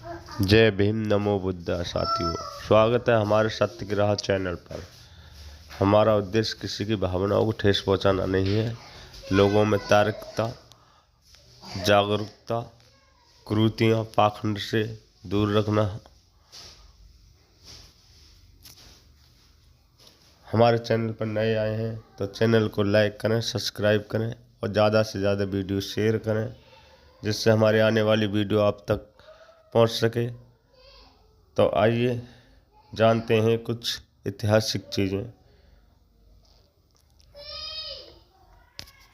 जय भीम, नमो बुद्धा। साथियों, स्वागत है हमारे सत्य की राह चैनल पर। हमारा उद्देश्य किसी की भावनाओं को ठेस पहुंचाना नहीं है, लोगों में तार्किकता, जागरूकता, कुरीतियाँ, पाखंड से दूर रखना। हमारे चैनल पर नए आए हैं तो चैनल को लाइक करें, सब्सक्राइब करें और ज़्यादा से ज़्यादा वीडियो शेयर करें, जिससे हमारी आने वाली वीडियो आप तक पहुंच सके। तो आइए जानते हैं कुछ ऐतिहासिक चीज़ें।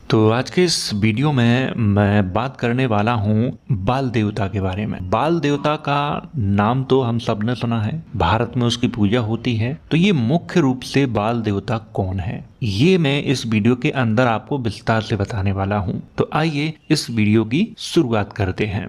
तो आज के इस वीडियो में मैं बात करने वाला हूँ बाल देवता के बारे में। बाल देवता का नाम तो हम सब ने सुना है, भारत में उसकी पूजा होती है। तो ये मुख्य रूप से बाल देवता कौन है, ये मैं इस वीडियो के अंदर आपको विस्तार से बताने वाला हूँ। तो आइए इस वीडियो की शुरुआत करते हैं।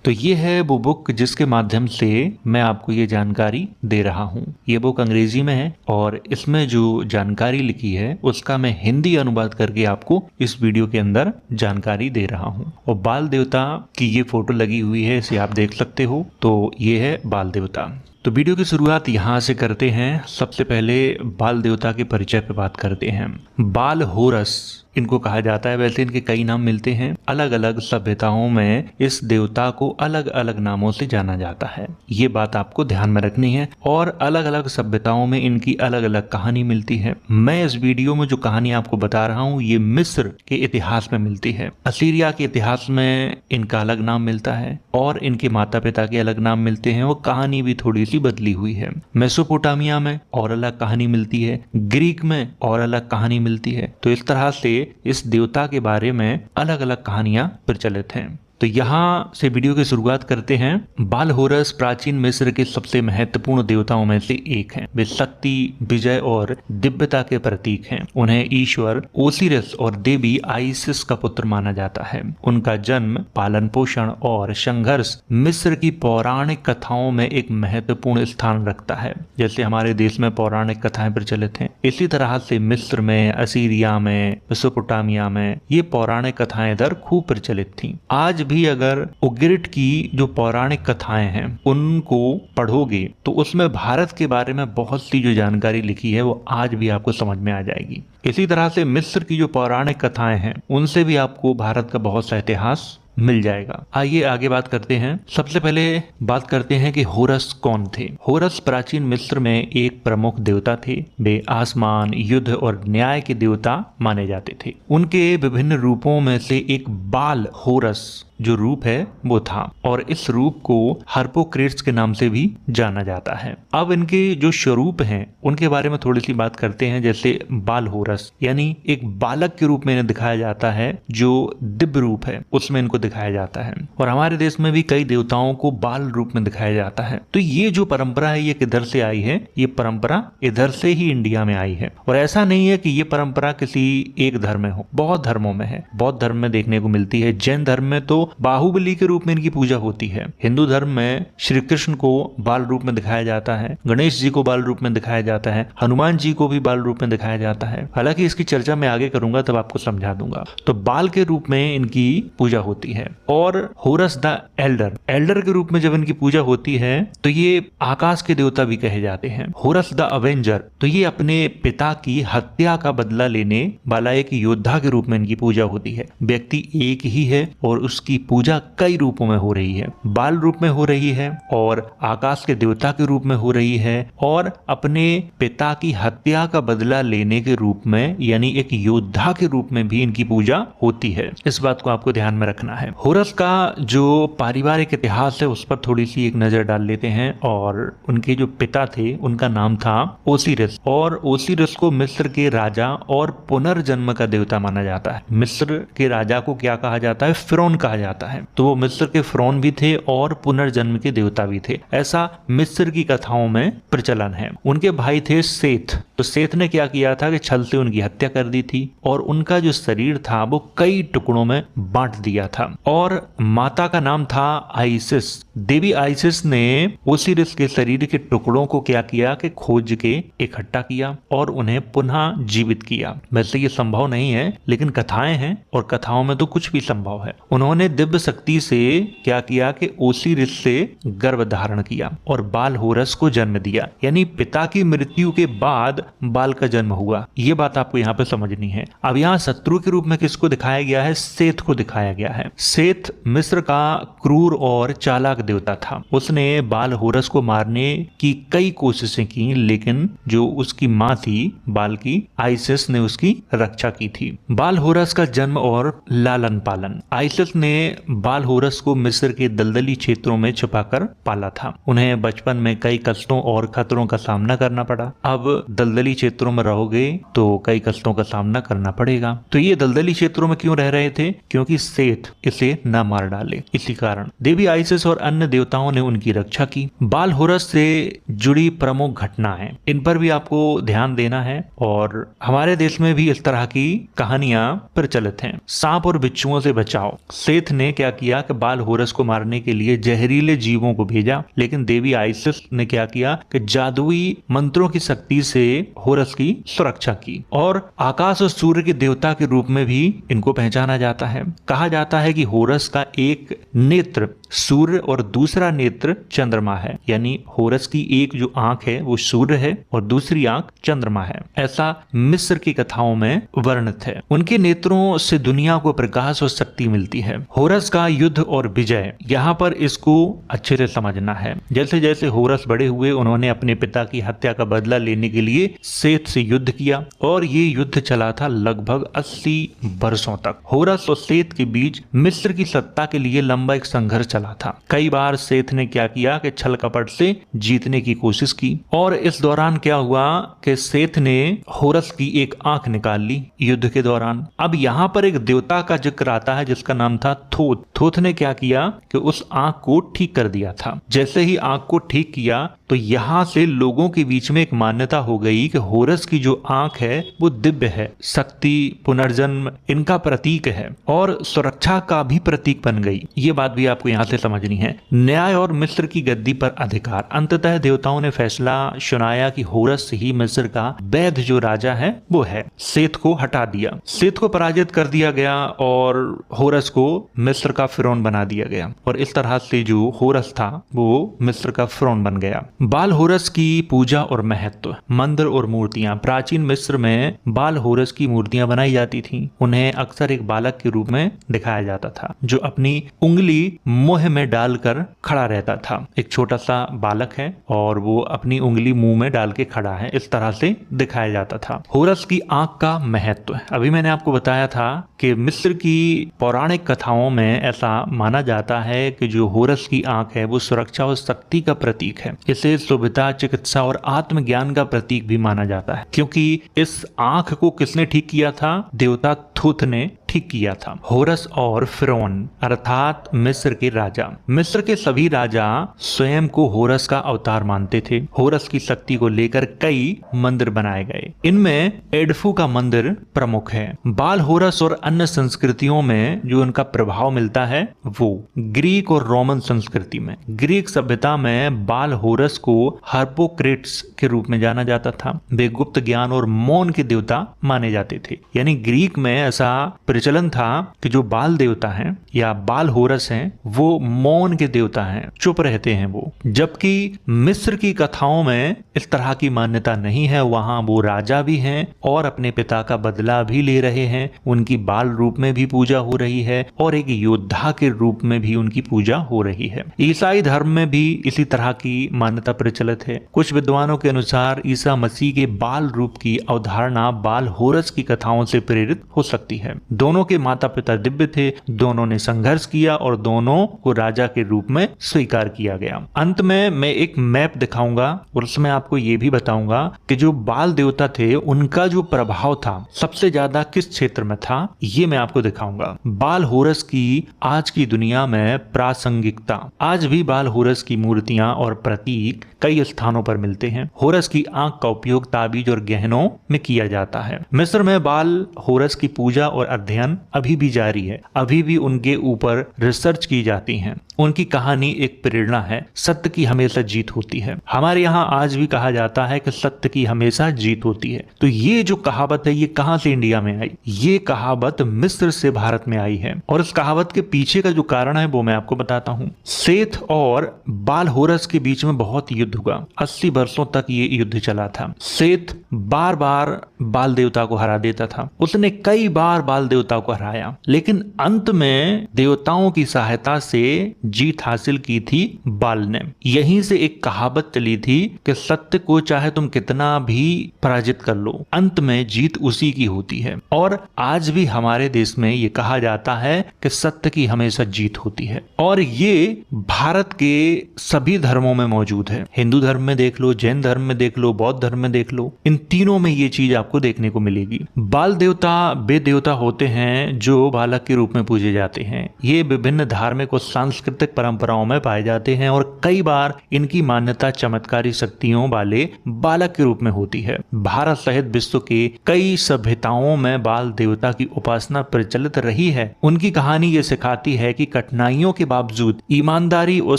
तो ये है वो बुक जिसके माध्यम से मैं आपको ये जानकारी दे रहा हूँ। ये बुक अंग्रेजी में है और इसमें जो जानकारी लिखी है उसका मैं हिंदी अनुवाद करके आपको इस वीडियो के अंदर जानकारी दे रहा हूँ। और बाल देवता की ये फोटो लगी हुई है, इसे आप देख सकते हो। तो ये है बाल देवता। तो वीडियो की शुरुआत यहाँ से करते हैं। सबसे पहले बाल देवता के परिचय पे बात करते हैं। बाल होरस इनको कहा जाता है। वैसे इनके कई नाम मिलते हैं, अलग अलग सभ्यताओं में इस देवता को अलग अलग नामों से जाना जाता है, ये बात आपको ध्यान में रखनी है। और अलग अलग सभ्यताओं में इनकी अलग अलग कहानी मिलती है। मैं इस वीडियो में जो कहानी आपको बता रहा हूँ ये मिस्र के इतिहास में मिलती है। असीरिया के इतिहास में इनका अलग नाम मिलता है और इनके माता पिता के अलग नाम मिलते हैं। वो कहानी भी थोड़ी सी बदली हुई है। मेसोपोटामिया में और अलग कहानी मिलती है, ग्रीक में और अलग कहानी मिलती है। तो इस तरह से इस देवता के बारे में अलग अलग कहानियां प्रचलित हैं। तो यहाँ से वीडियो की शुरुआत करते हैं। बाल होरस प्राचीन मिस्र के सबसे महत्वपूर्ण देवताओं में से एक हैं। वे शक्ति, विजय और दिव्यता के प्रतीक हैं। उन्हें ईश्वर ओसिरिस और देवी आइसिस का पुत्र माना जाता है। उनका जन्म, पालन पोषण और संघर्ष मिस्र की पौराणिक कथाओं में एक महत्वपूर्ण स्थान रखता है। जैसे हमारे देश में पौराणिक कथाएं प्रचलित हैं, इसी तरह से मिस्र में, असीरिया में, मेसोपोटामिया में ये पौराणिक कथाएं इधर खूब प्रचलित थीं। आज भी अगर उग्रिट की जो पौराणिक कथाएं हैं उनको पढ़ोगे तो उसमें भारत के बारे में बहुत सी जो जानकारी लिखी है वो आज भी आपको समझ में आ जाएगी। इसी तरह से मिस्र की जो पौराणिक कथाएं हैं उनसे भी आपको भारत का बहुत सा इतिहास मिल जाएगा। आइए आगे बात करते हैं। सबसे पहले बात करते हैं कि होरस कौन थे। होरस प्राचीन मिस्र में एक प्रमुख देवता थे। वे आसमान, युद्ध और न्याय के देवता माने जाते थे। उनके विभिन्न रूपों में से एक बाल होरस जो रूप है वो था और इस रूप को हार्पोक्रेट्स के नाम से भी जाना जाता है। अब इनके जो स्वरूप हैं उनके बारे में थोड़ी सी बात करते हैं। जैसे बाल होरस यानी एक बालक के रूप में इन्हें दिखाया जाता है, जो दिव्य रूप है उसमें इनको दिखाया जाता है। और हमारे देश में भी कई देवताओं को बाल रूप में दिखाया जाता है। तो ये जो परंपरा है ये किधर से आई है? ये परंपरा इधर से ही इंडिया में आई है। और ऐसा नहीं है कि ये परंपरा किसी एक धर्म में हो, बहुत धर्मों में है। बौद्ध धर्म में देखने को मिलती है, जैन धर्म में तो बाहुबली के रूप में इनकी पूजा होती है। हिंदू धर्म में श्री कृष्ण को बाल रूप में दिखाया जाता है, गणेश जी को बाल रूप में दिखाया जाता है, हनुमान जी को भी बाल रूप में दिखाया जाता है। हालांकि इसकी चर्चा मैं आगे करूंगा तब आपको समझा दूंगा। तो बाल के रूप में इनकी पूजा होती है। और होरस द एल्डर के रूप में जब इनकी पूजा होती है तो ये आकाश के देवता भी कहे जाते हैं। होरस द अवेंजर, तो ये अपने पिता की हत्या का बदला लेने वाला एक योद्धा के रूप में इनकी पूजा होती है। व्यक्ति एक ही है और उसकी पूजा कई रूपों में हो रही है। बाल रूप में हो रही है और आकाश के देवता के रूप में हो रही है और अपने पिता की हत्या का बदला लेने के रूप में यानी एक योद्धा के रूप में भी इनकी पूजा होती है। इस बात को आपको ध्यान में रखना है। होरस का जो पारिवारिक इतिहास है उस पर थोड़ी सी एक नजर डाल लेते हैं। और उनके जो पिता थे उनका नाम था ओसिरिस और ओसिरिस को मिस्र के राजा और पुनर्जन्म का देवता माना जाता है। मिस्र के राजा को क्या कहा जाता है? फिरौन कहा जाता है। तो वो मिस्र के फिरौन भी थे और पुनर्जन्म के देवता भी थे, ऐसा मिस्र की कथाओं में प्रचलन है। उनके भाई थे सेथ। तो सेथ ने क्या किया था कि छल से उनकी हत्या कर दी थी और उनका जो शरीर था वो कई टुकड़ों में बांट दिया था। और माता का नाम था आइसिस। देवी आइसिस ने ओसिरिस के शरीर के टुकड़ों को क्या किया कि खोज के इकट्ठा किया और उन्हें पुनः जीवित किया। वैसे ये संभव नहीं है लेकिन कथाएं हैं और कथाओं में तो कुछ भी संभव है। उन्होंने दिव्य शक्ति से क्या किया कि ओसिरिस से गर्भ धारण किया और बाल होरस को जन्म दिया। यानी पिता की मृत्यु के बाद बाल का जन्म हुआ। ये बात आपको यहाँ पे समझनी है। अब यहाँ शत्रु के रूप में किसको दिखाया गया है? सेथ को दिखाया गया है। सेथ मिस्र का क्रूर और चालाक देवता था। उसने बाल होरस को मारने की कई कोशिशें की, लेकिन जो उसकी माँ थी बाल की, आइसिस ने उसकी रक्षा की थी। बाल होरस का जन्म और लालन पालन। आइसिस ने बाल होरस को मिस्र के दलदली क्षेत्रों में छुपाकर पाला था। उन्हें बचपन में कई कष्टों और खतरों का सामना करना पड़ा। अब दलदली क्षेत्रों में रहोगे तो कई कष्टों का सामना करना पड़ेगा। तो ये दलदली क्षेत्रों में क्यों रह रहे थे? क्योंकि सेथ इसे न मार डाले, इसी कारण देवी आइसिस और अन्य देवताओं ने उनकी रक्षा की। बाल होरस से जुड़ी प्रमुख घटनाएं, इन पर भी आपको ध्यान देना है। और हमारे देश में भी इस तरह की कहानियां प्रचलित हैं। सांप और बिच्छुओं से बचाओ। सेथ ने क्या किया कि बाल होरस को मारने के लिए जहरीले जीवों को भेजा, लेकिन देवी आइसिस ने क्या किया कि जादुई मंत्रों की शक्ति से होरस की सुरक्षा की। और आकाश और सूर्य के देवता के रूप में भी इनको पहचाना जाता है। कहा जाता है कि होरस का एक नेत्र सूर्य और दूसरा नेत्र चंद्रमा है। यानी होरस की एक जो आंख है वो सूर्य है और दूसरी आंख चंद्रमा है। ऐसा मिस्र की कथाओं में वर्णित है। उनके नेत्रों से दुनिया को प्रकाश और शक्ति मिलती है। होरस का युद्ध और विजय, यहाँ पर इसको अच्छे से समझना है। जैसे जैसे होरस बड़े हुए, उन्होंने अपने पिता की हत्या का बदला लेने के लिए सेथ से युद्ध किया और ये युद्ध चला था लगभग 80 वर्षों तक। होरस और सेथ के बीच मिस्र की सत्ता के लिए लंबा एक संघर्ष चला था। कई बार सेथ ने क्या किया कि छल कपट से जीतने की कोशिश की और इस दौरान क्या हुआ कि सेथ ने होरस की एक आंख निकाल ली युद्ध के दौरान। अब यहाँ पर एक देवता का जिक्र आता है जिसका नाम था थोथ। थोथ ने क्या किया कि उस आंख को ठीक कर दिया था। जैसे ही आंख को ठीक किया तो यहाँ से लोगों के बीच में एक मान्यता हो गई कि होरस की जो आंख है वो दिव्य है, शक्ति, पुनर्जन्म इनका प्रतीक है और सुरक्षा का भी प्रतीक बन गई। ये बात भी आपको यहाँ से समझनी है। न्याय और मिस्र की गद्दी पर अधिकार। अंततः देवताओं ने फैसला सुनाया कि होरस ही मिस्र का वैध जो राजा है वो है। सेथ को हटा दिया, सेथ को पराजित कर दिया गया और होरस को मिस्र का फिरौन बना दिया गया। और इस तरह से जो होरस था वो मिस्र का फिरौन बन गया। बाल होरस की पूजा और महत्व। मंदिर और मूर्तियां। प्राचीन मिस्र में बाल होरस की मूर्तियां बनाई जाती थीं। उन्हें अक्सर एक बालक के रूप में दिखाया जाता था जो अपनी उंगली मुंह में डालकर खड़ा रहता था। एक छोटा सा बालक है और वो अपनी उंगली मुंह में डाल के खड़ा है, इस तरह से दिखाया जाता था। होरस की आंख का महत्व। अभी मैंने आपको बताया था कि मिस्र की पौराणिक कथाओं में ऐसा माना जाता है कि जो होरस की आंख है वो सुरक्षा और शक्ति का प्रतीक है। इसे शुभता, चिकित्सा और आत्मज्ञान का प्रतीक भी माना जाता है, क्योंकि इस आंख को किसने ठीक किया था? देवता थोथ ने ठीक किया था। होरस और फिरौन अर्थात मिस्र के राजा। मिस्र के सभी राजा स्वयं को होरस का अवतार मानते थे। होरस की शक्ति को लेकर कई मंदिर बनाए गए। इनमें एडफू का मंदिर प्रमुख है। बाल होरस और अन्य संस्कृतियों में जो उनका प्रभाव मिलता है वो ग्रीक और रोमन संस्कृति में। ग्रीक सभ्यता में बाल होरस को हिप्पोक्रेट्स के रूप में जाना जाता था। वे गुप्त ज्ञान और मौन के देवता माने जाते थे। यानी ग्रीक में ऐसा प्रचलन था कि जो बाल देवता हैं या बाल होरस हैं वो मौन के देवता हैं, चुप रहते हैं वो। जबकि मिस्र की कथाओं में इस तरह की मान्यता नहीं है। वहां वो राजा भी हैं और अपने पिता का बदला भी ले रहे हैं। उनकी बाल रूप में भी पूजा हो रही है और एक योद्धा के रूप में भी उनकी पूजा हो रही है। ईसाई धर्म में भी इसी तरह की मान्यता प्रचलित है। कुछ विद्वानों के अनुसार ईसा मसीह के बाल रूप की अवधारणा बाल होरस की कथाओं से प्रेरित हो सकती है। दोनों के माता पिता दिव्य थे, दोनों ने संघर्ष किया और दोनों को राजा के रूप में स्वीकार किया गया। अंत में मैं एक मैप दिखाऊंगा और उसमें आपको ये भी बताऊंगा कि जो बाल देवता थे उनका जो प्रभाव था सबसे ज्यादा किस क्षेत्र में था, ये मैं आपको दिखाऊंगा। बाल होरस की आज की दुनिया में प्रासंगिकता। आज भी बाल होरस की मूर्तियां और प्रतीक कई स्थानों पर मिलते हैं। होरस की आंख का उपयोग ताबीज और गहनों में किया जाता है। मिस्र में बाल होरस की पूजा और अध्ययन अभियान अभी भी जारी है, अभी भी उनके ऊपर रिसर्च की जाती है। उनकी कहानी एक प्रेरणा है, सत्य की हमेशा जीत होती है। हमारे यहाँ आज भी कहा जाता है कि सत्य की हमेशा जीत होती है। तो ये जो कहावत है ये कहाँ से इंडिया में आई? ये कहावत मिस्र से भारत में आई है, और इस कहावत के पीछे का जो कारण है वो मैं आपको बताता हूँ। सेथ और बाल होरस के बीच में बहुत युद्ध हुआ, 80 वर्षों तक ये युद्ध चला था। सेथ बार बार बाल देवता को हरा देता था, उसने कई बार बाल देवता को हराया, लेकिन अंत में देवताओं की सहायता से जीत हासिल की थी बाल ने। यहीं से एक कहावत चली थी कि सत्य को चाहे तुम कितना भी पराजित कर लो, अंत में जीत उसी की होती है। और आज भी हमारे देश में ये कहा जाता है कि सत्य की हमेशा जीत होती है, और ये भारत के सभी धर्मों में मौजूद है। हिंदू धर्म में देख लो, जैन धर्म में देख लो, बौद्ध धर्म में देख लो, इन तीनों में ये चीज आपको देखने को मिलेगी। बाल देवता वे देवता होते हैं जो बालक के रूप में पूजे जाते हैं। ये विभिन्न धार्मिक और सांस्कृतिक परंपराओं में पाए जाते हैं, और कई बार इनकी मान्यता चमत्कारी शक्तियों वाले बालक के रूप में होती है। भारत सहित विश्व के कई सभ्यताओं में बाल देवता की उपासना प्रचलित रही है। उनकी कहानी ये सिखाती है कि कठिनाइयों के बावजूद ईमानदारी और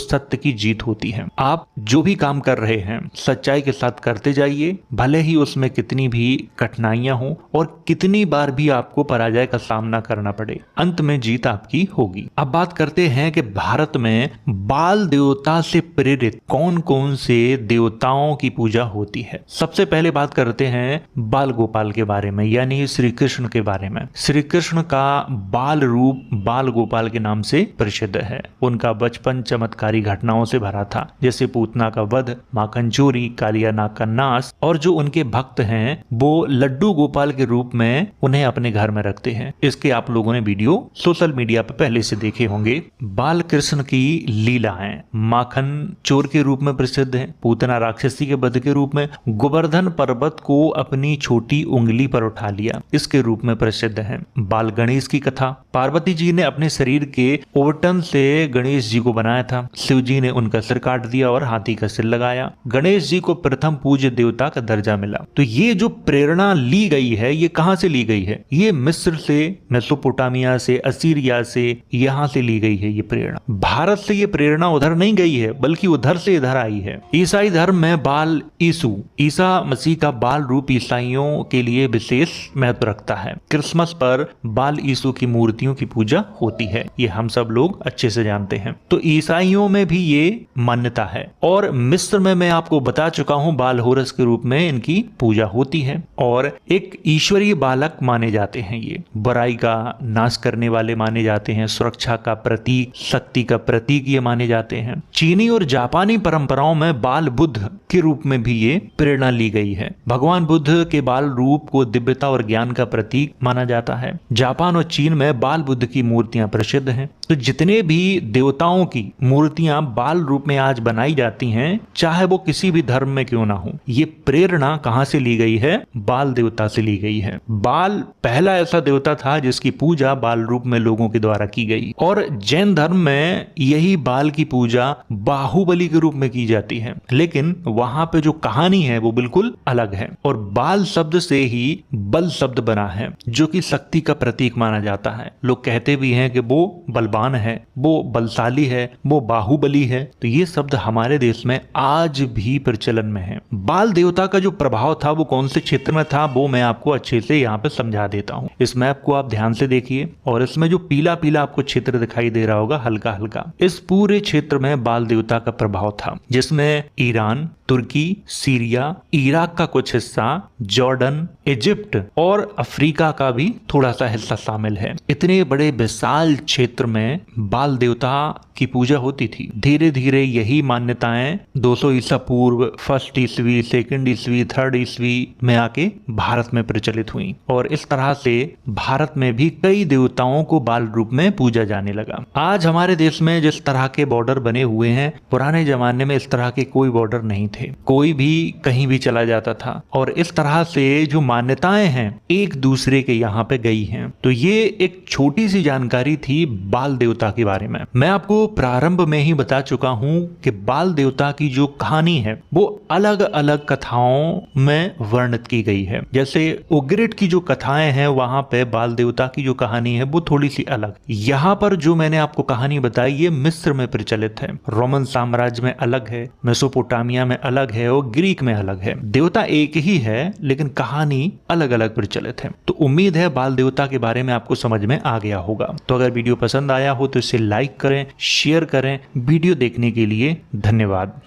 सत्य की जीत होती है। आप जो भी काम कर रहे हैं सच्चाई के साथ करते जाइए, भले ही उसमें कितनी भी कठिनाइयां हो और कितनी बार भी आपको पराजय का सामना करना पड़े, अंत में जीत आपकी होगी। अब बात करते हैं कि भारत में बाल देवता से प्रेरित कौन कौन से देवताओं की पूजा होती है। सबसे पहले बात करते हैं बाल गोपाल के बारे में, यानी श्री कृष्ण के बारे में। श्री कृष्ण का बाल रूप बाल गोपाल के नाम से प्रसिद्ध है। उनका बचपन चमत्कारी घटनाओं से भरा था, जैसे पूतना का वध, माखन चोरी, कालिया नाग का नाश, और जो उनके भक्त हैं वो लड्डू गोपाल के रूप में उन्हें अपने घर में रखते हैं। इसके आप लोगों ने वीडियो सोशल मीडिया पर पहले से देखे होंगे। बाल कृष्ण की लीलाएं माखन चोर के रूप में प्रसिद्ध है, पूतना राक्षसी के वध के रूप में, गोवर्धन पर्वत को अपनी छोटी उंगली पर उठा लिया, इसके रूप में प्रसिद्ध है। बाल गणेश की कथा, पार्वती जी ने अपने शरीर के ओवटन से गणेश जी को बनाया था, शिव जी ने उनका सिर काट दिया और हाथी का सिर लगाया। गणेश जी को प्रथम पूज्य देवता का दर्जा मिला। तो ये जो प्रेरणा ली गई है ये कहां से ली गई है? ये मिस्र से, मेसोपोटामिया से, असीरिया से, यहां से ली गई है ये प्रेरणा। भारत से ये प्रेरणा उधर नहीं गई है, बल्कि उधर से इधर आई है। ईसाई धर्म में बाल यीशु, ईसा मसीह का बाल रूप ईसाइयों के लिए विशेष महत्व रखता है। क्रिसमस पर बाल यीशु की मूर्तियों की पूजा होती है, ये हम सब लोग अच्छे से जानते हैं। तो ईसाइयों में भी ये मान्यता है, और मिस्र में मैं आपको बता चुका हूं बाल होरस के रूप में इनकी पूजा होती है, और एक ईश्वरीय बालक माने जाते हैं। ये बुराई का नाश करने वाले माने जाते हैं, सुरक्षा का प्रतीक, शक्ति का प्रतीक ये माने जाते हैं। चीनी और जापानी परंपराओं में बाल बुद्ध के रूप में भी ये प्रेरणा ली गई है। भगवान बुद्ध के बाल रूप को दिव्यता और ज्ञान का प्रतीक माना जाता है। जापान और चीन में बाल बुद्ध की मूर्तियां प्रसिद्ध हैं। तो जितने भी देवताओं की मूर्तियां बाल रूप में आज बनाई जाती हैं, चाहे वो किसी भी धर्म में क्यों ना हो, ये प्रेरणा कहां से ली गई है? बाल देवता से ली गई है। बाल पहला ऐसा देवता था जिसकी पूजा बाल रूप में लोगों के द्वारा की गई, और जैन धर्म में यही बाल की पूजा बाहुबली के रूप में की जाती है। लेकिन वहां पे जो कहानी है वो बिल्कुल अलग है, और बाल शब्द से ही बल शब्द बना है, जो कि शक्ति का प्रतीक माना जाता है। लोग कहते भी हैं कि वो बलवान है, वो बलशाली है, वो बाहुबली है। तो ये शब्द हमारे देश में आज भी प्रचलन में है। बाल देवता का जो प्रभाव था वो कौन से क्षेत्र में था वो मैं आपको अच्छे से यहाँ पे समझा देता हूँ। इस मैप को आप ध्यान से देखिए, और इसमें जो पीला पीला आपको क्षेत्र दिखाई दे रहा होगा हल्का हल्का, इस पूरे क्षेत्र में बाल देवता का प्रभाव था, जिसमें ईरान, तुर्की, सीरिया, इराक का कुछ हिस्सा, जॉर्डन, इजिप्ट और अफ्रीका का भी थोड़ा सा हिस्सा शामिल है। इतने बड़े विशाल क्षेत्र में बाल देवता की पूजा होती थी। धीरे धीरे यही मान्यताएं 200 ईसा पूर्व, फर्स्ट ईस्वी, सेकंड ईस्वी, थर्ड ईस्वी में आके भारत में प्रचलित हुई, और इस तरह से भारत में भी कई देवताओं को बाल रूप में पूजा जाने लगा। आज हमारे देश में जिस तरह के बॉर्डर बने हुए हैं, पुराने जमाने में इस तरह के कोई बॉर्डर नहीं थे, कोई भी कहीं भी चला जाता था, और इस तरह से जो मान्यताएं हैं एक दूसरे के यहाँ पे गई हैं। तो ये एक छोटी सी जानकारी थी बाल देवता के बारे में। मैं आपको प्रारंभ में ही बता चुका हूँ कि बाल देवता की जो कहानी है वो अलग अलग कथाओं में वर्णित की गई है। जैसे उग्रेट की जो कथाएं हैं वहां पे बाल बाल देवता की जो कहानी है वो थोड़ी सी अलग। यहाँ पर जो मैंने आपको कहानी बताई ये मिस्र में प्रचलित है, रोमन साम्राज्य में अलग है, मेसोपोटामिया में अलग है और ग्रीक में अलग है। देवता एक ही है लेकिन कहानी अलग अलग प्रचलित है। तो उम्मीद है बाल देवता के बारे में आपको समझ में आ गया होगा। तो अगर वीडियो पसंद आया हो तो इसे लाइक करें, शेयर करें। वीडियो देखने के लिए धन्यवाद।